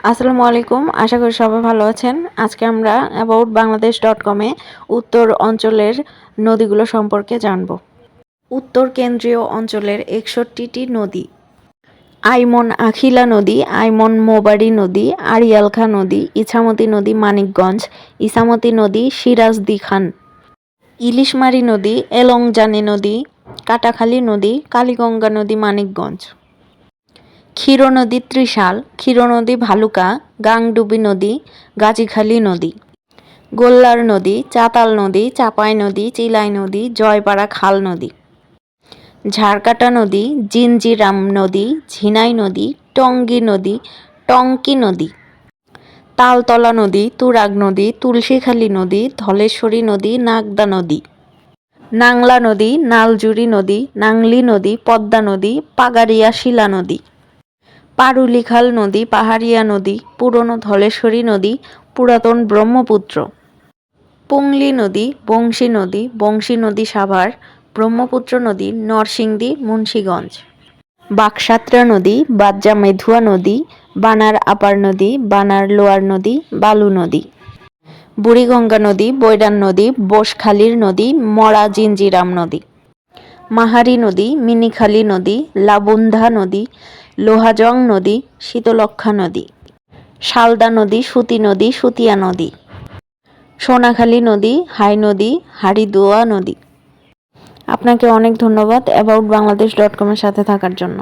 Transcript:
আসসালামু আলাইকুম, আশা করি সবাই ভালো আছেন। আজকে আমরা aboutbangladesh.com-এ উত্তর অঞ্চলের নদীগুলো সম্পর্কে জানব। উত্তর কেন্দ্রীয় অঞ্চলের 61টি নদী: আইমন আখিলা নদী, আইমন মোবারী নদী, আড়িয়ালখা নদী, ইছামতি নদী মানিকগঞ্জ, ইছামতি নদী সিরাজদি খান, ইলিশমারি নদী, এলংজানি নদী, কাটাখালী নদী, কালীগঙ্গা নদী মানিকগঞ্জ, ক্ষীর নদী ত্রিশাল, ক্ষীর নদী ভালুকা, গাংডুবি নদী, গাজীখালী নদী, গোল্লার নদী, চাতাল নদী, চাপাই নদী, চিলাই নদী, জয়পাড়া খাল নদী, ঝাড়কাটা নদী, জিঞ্জিরাম নদী, ঝিনাই নদী, টঙ্গী নদী, টঙ্কি নদী, তালতলা নদী, তুরাগ নদী, তুলসীখালী নদী, ধলেশ্বরী নদী, নাগদা নদী, নাংলা নদী, নালজুরি নদী, নাংলি নদী, পদ্মা নদী, পাগাড়িয়া শিলা নদী, পারুলিখাল নদী, পাহাড়িয়া নদী, পুরনো ধলেশ্বরী নদী, পুরাতন ব্রহ্মপুত্র, পুংলি নদী, বংশী নদী, বংশী নদী সাভার, ব্রহ্মপুত্র নদী, নরসিংদী, মুন্সীগঞ্জ, বাকসাত্রা নদী, বাজ্জা মেধুয়া নদী, বানার আপার নদী, বানার লোয়ার নদী, বালু নদী, বুড়িগঙ্গা নদী, বৈরান নদী, বোসখালীর নদী, মরা জিঞ্জিরাম নদী, মাহারি নদী, মিনিখালী নদী, লাবুন্ধা নদী, লোহাজং নদী, শীতলক্ষা নদী, শালদা নদী, সুতি নদী, সুতিয়া নদী, সোনাখালী নদী, হাই নদী, হাড়িদুয়া নদী। আপনাকে অনেক ধন্যবাদ aboutbangladesh.com-এর সাথে থাকার জন্য।